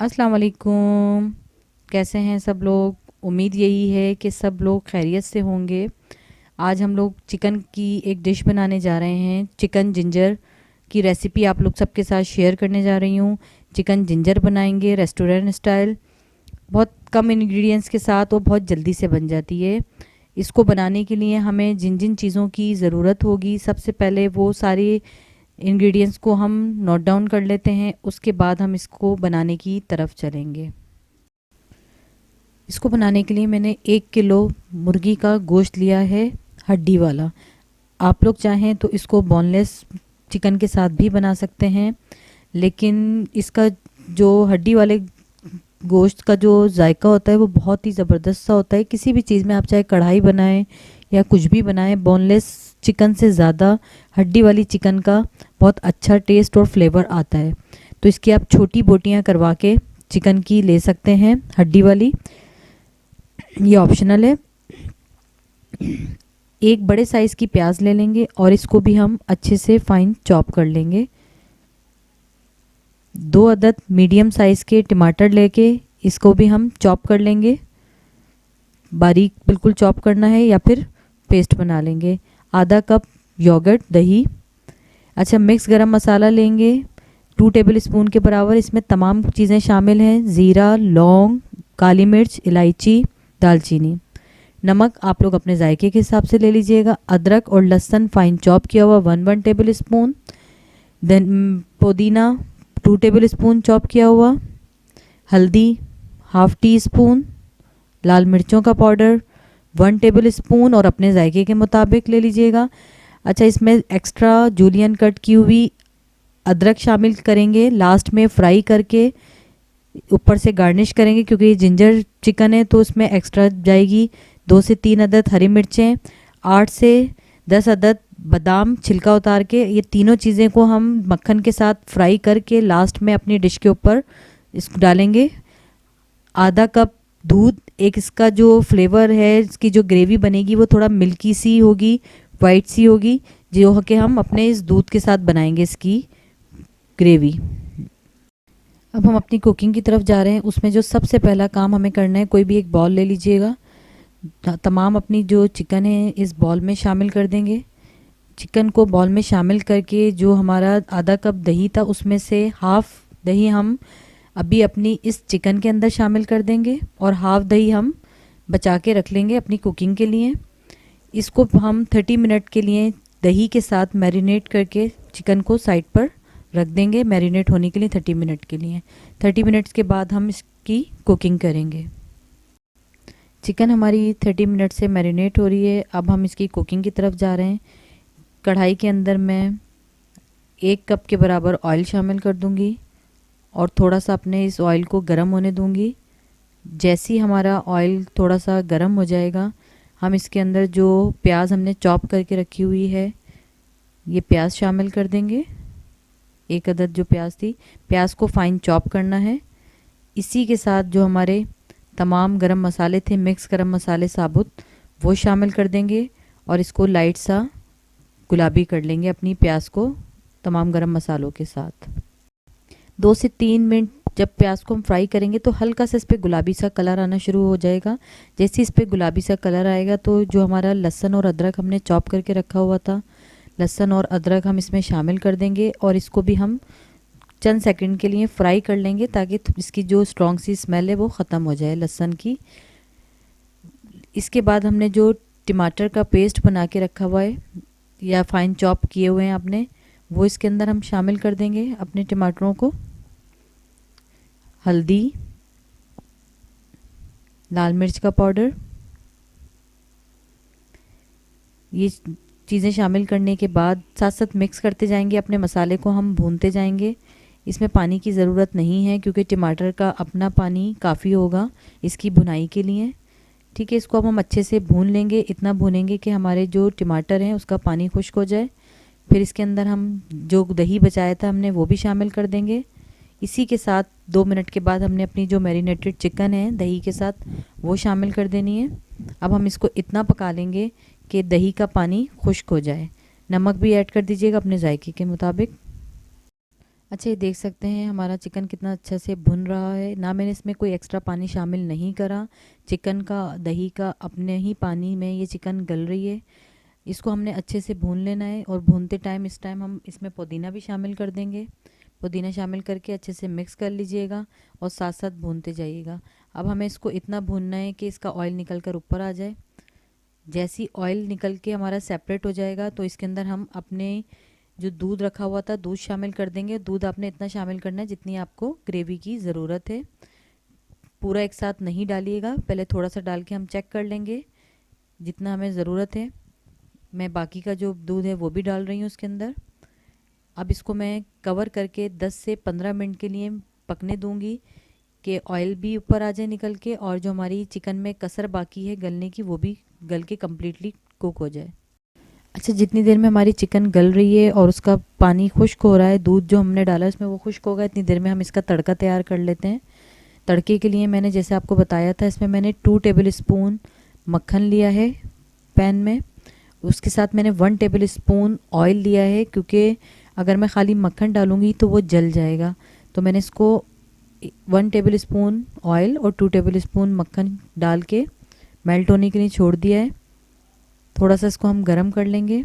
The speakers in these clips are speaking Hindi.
अस्सलाम वालेकुम। कैसे हैं सब लोग? उम्मीद यही है कि सब लोग खैरियत से होंगे। आज हम लोग चिकन की एक डिश बनाने जा रहे हैं। चिकन जिंजर की रेसिपी आप लोग सबके साथ शेयर करने जा रही हूँ। चिकन जिंजर बनाएंगे रेस्टोरेंट स्टाइल, बहुत कम इंग्रेडिएंट्स के साथ और बहुत जल्दी से बन जाती है। इसको बनाने के लिए हमें जिन जिन चीज़ों की ज़रूरत होगी, सबसे पहले वो सारे इंग्रेडिएंट्स को हम नोट डाउन कर लेते हैं। उसके बाद हम इसको बनाने की तरफ चलेंगे। इसको बनाने के लिए मैंने 1 किलो मुर्गी का गोश्त लिया है, हड्डी वाला। आप लोग चाहें तो इसको बोनलेस चिकन के साथ भी बना सकते हैं, लेकिन इसका जो हड्डी वाले गोश्त का जो जायका होता है वो बहुत ही ज़बरदस्त सा होता है। किसी भी चीज़ में आप चाहे कढ़ाई बनाएं या कुछ भी बनाएं, बोनलेस चिकन से ज़्यादा हड्डी वाली चिकन का बहुत अच्छा टेस्ट और फ्लेवर आता है। तो इसकी आप छोटी बोटियां करवा के चिकन की ले सकते हैं, हड्डी वाली, ये ऑप्शनल है। एक बड़े साइज़ की प्याज ले लेंगे और इसको भी हम अच्छे से फाइन चॉप कर लेंगे। 2 अदद मीडियम साइज़ के टमाटर लेके इसको भी हम चॉप कर लेंगे। बारीक बिल्कुल चॉप करना है या फिर पेस्ट बना लेंगे। आधा कप योगर्ट, दही। अच्छा, मिक्स गरम मसाला लेंगे 2 टेबल स्पून के बराबर। इसमें तमाम चीज़ें शामिल हैं: ज़ीरा, लौंग, काली मिर्च, इलायची, दालचीनी। नमक आप लोग अपने जायके के हिसाब से ले लीजिएगा। अदरक और लहसुन फाइन चॉप किया हुआ 1 टेबल स्पून। देन पुदीना 2 टेबल स्पून चॉप किया हुआ। हल्दी हाफ़ टी स्पून। लाल मिर्चों का पाउडर 1 टेबल स्पून और अपने जायके के मुताबिक ले लीजिएगा। अच्छा, इसमें एक्स्ट्रा जूलियन कट की हुई अदरक शामिल करेंगे, लास्ट में फ्राई करके ऊपर से गार्निश करेंगे, क्योंकि ये जिंजर चिकन है तो उसमें एक्स्ट्रा जाएगी। 2 से 3 अदद हरी मिर्चें, 8 से 10 अदद बादाम छिलका उतार के, ये तीनों चीज़ें को हम मक्खन के साथ फ्राई करके लास्ट में अपनी डिश के ऊपर इसको डालेंगे। आधा कप दूध। एक इसका जो फ्लेवर है, इसकी जो ग्रेवी बनेगी वो थोड़ा मिल्की सी होगी, वाइट सी होगी, जो कि हम अपने इस दूध के साथ बनाएंगे इसकी ग्रेवी। अब हम अपनी कुकिंग की तरफ जा रहे हैं। उसमें जो सबसे पहला काम हमें करना है, कोई भी एक बॉल ले लीजिएगा। तमाम अपनी जो चिकन है इस बॉल में शामिल कर देंगे। चिकन को बॉल में शामिल करके जो हमारा आधा कप दही था उसमें से हाफ़ दही हम अभी अपनी इस चिकन के अंदर शामिल कर देंगे और हाफ़ दही हम बचा के रख लेंगे अपनी कुकिंग के लिए। इसको हम 30 मिनट के लिए दही के साथ मैरिनेट करके चिकन को साइड पर रख देंगे, मैरिनेट होने के लिए 30 मिनट के लिए। 30 मिनट्स के बाद हम इसकी कुकिंग करेंगे। चिकन हमारी 30 मिनट से मैरिनेट हो रही है। अब हम इसकी कुकिंग की तरफ जा रहे हैं। कढ़ाई के अंदर मैं 1 कप के बराबर ऑयल शामिल कर दूंगी और थोड़ा सा अपने इस ऑयल को गर्म होने दूंगी। जैसे ही हमारा ऑयल थोड़ा सा गर्म हो जाएगा, हम इसके अंदर जो प्याज हमने चॉप करके रखी हुई है ये प्याज शामिल कर देंगे। 1 अदद जो प्याज थी, प्याज को फाइन चॉप करना है। इसी के साथ जो हमारे तमाम गरम मसाले थे, मिक्स गरम मसाले साबुत, वो शामिल कर देंगे और इसको लाइट सा गुलाबी कर लेंगे अपनी प्याज को तमाम गरम मसालों के साथ। 2 से 3 मिनट जब प्याज को हम फ्राई करेंगे तो हल्का सा इस पर गुलाबी सा कलर आना शुरू हो जाएगा। जैसे इस पर गुलाबी सा कलर आएगा तो जो हमारा लहसुन और अदरक हमने चॉप करके रखा हुआ था, लहसुन और अदरक हम इसमें शामिल कर देंगे और इसको भी हम चंद सेकंड के लिए फ्राई कर लेंगे ताकि इसकी जो स्ट्रॉन्ग सी स्मेल है वो ख़त्म हो जाए लहसुन की। इसके बाद हमने जो टमाटर का पेस्ट बना के रखा हुआ है या फाइन चॉप किए हुए हैं आपने, वो इसके अंदर हम शामिल कर देंगे अपने टमाटरों को। हल्दी, लाल मिर्च का पाउडर, ये चीज़ें शामिल करने के बाद साथ साथ मिक्स करते जाएंगे। अपने मसाले को हम भूनते जाएंगे। इसमें पानी की ज़रूरत नहीं है क्योंकि टमाटर का अपना पानी काफ़ी होगा इसकी भुनाई के लिए। ठीक है, इसको अब हम अच्छे से भून लेंगे। इतना भूनेंगे कि हमारे जो टमाटर हैं उसका पानी खुश्क हो जाए। फिर इसके अंदर हम जो दही बचाया था हमने वो भी शामिल कर देंगे। इसी के साथ 2 मिनट के बाद हमने अपनी जो मैरिनेटेड चिकन है दही के साथ वो शामिल कर देनी है। अब हम इसको इतना पका लेंगे कि दही का पानी खुश्क हो जाए। नमक भी ऐड कर दीजिएगा अपने जायके के मुताबिक। अच्छा, ये देख सकते हैं हमारा चिकन कितना अच्छा से भुन रहा है। ना मैंने इसमें कोई एक्स्ट्रा पानी शामिल नहीं करा। चिकन का, दही का अपने ही पानी में ये चिकन गल रही है। इसको हमने अच्छे से भून लेना है और भूनते टाइम इस टाइम हम इसमें पुदीना भी शामिल कर देंगे। पुदीना शामिल करके अच्छे से मिक्स कर लीजिएगा और साथ साथ भूनते जाइएगा। अब हमें इसको इतना भूनना है कि इसका ऑयल निकल कर ऊपर आ जाए। जैसी ऑयल निकल के हमारा सेपरेट हो जाएगा तो इसके अंदर हम अपने जो दूध रखा हुआ था दूध शामिल कर देंगे। दूध आपने इतना शामिल करना है जितनी आपको ग्रेवी की ज़रूरत है। पूरा एक साथ नहीं डालिएगा, पहले थोड़ा सा डाल के हम चेक कर लेंगे जितना हमें ज़रूरत है। मैं बाकी का जो दूध है वो भी डाल रही हूँ उसके अंदर। अब इसको मैं कवर करके 10 से 15 मिनट के लिए पकने दूंगी कि ऑयल भी ऊपर आ जाए निकल के, और जो हमारी चिकन में कसर बाकी है गलने की वो भी गल के कम्प्लीटली कुक हो जाए। अच्छा, जितनी देर में हमारी चिकन गल रही है और उसका पानी खुश्क हो रहा है, दूध जो हमने डाला इसमें वो खुश्क होगा, इतनी देर में हम इसका तड़का तैयार कर लेते हैं। तड़के के लिए मैंने जैसे आपको बताया था, इसमें मैंने 2 टेबल स्पून मक्खन लिया है पैन में। उसके साथ मैंने 1 टेबल स्पून ऑयल लिया है, क्योंकि अगर मैं खाली मक्खन डालूंगी तो वो जल जाएगा। तो मैंने इसको 1 टेबल स्पून ऑयल और 2 टेबल स्पून मक्खन डाल के मेल्ट होने के लिए छोड़ दिया है। थोड़ा सा इसको हम गरम कर लेंगे।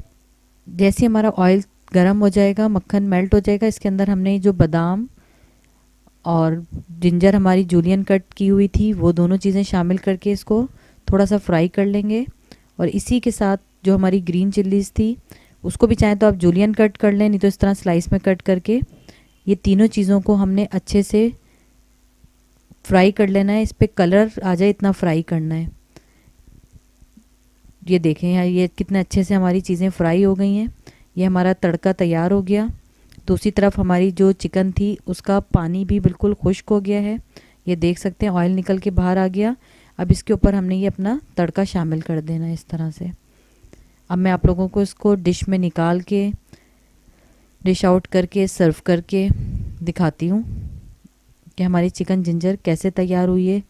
जैसे हमारा ऑयल गरम हो जाएगा, मक्खन मेल्ट हो जाएगा, इसके अंदर हमने जो बादाम और जिंजर हमारी जूलियन कट की हुई थी वो दोनों चीज़ें शामिल करके इसको थोड़ा सा फ्राई कर लेंगे। और इसी के साथ जो हमारी ग्रीन चिल्लीज़ थी उसको भी चाहें तो आप जूलियन कट कर लें, नहीं तो इस तरह स्लाइस में कट करके ये तीनों चीज़ों को हमने अच्छे से फ्राई कर लेना है। इस पर कलर आ जाए इतना फ्राई करना है। ये देखें यहाँ, ये कितने अच्छे से हमारी चीज़ें फ्राई हो गई हैं। ये हमारा तड़का तैयार हो गया। दूसरी तरफ हमारी जो चिकन थी उसका पानी भी बिल्कुल खुश्क हो गया है। ये देख सकते हैं ऑयल निकल के बाहर आ गया। अब इसके ऊपर हमने ये अपना तड़का शामिल कर देना है इस तरह से। अब मैं आप लोगों को इसको डिश में निकाल के, डिश आउट करके सर्व करके दिखाती हूँ कि हमारी चिकन जिंजर कैसे तैयार हुई है।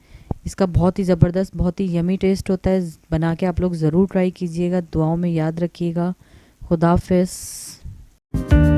इसका बहुत ही ज़बरदस्त, बहुत ही यमी टेस्ट होता है। बना के आप लोग ज़रूर ट्राई कीजिएगा। दुआओं में याद रखिएगा। खुदा हाफिज़।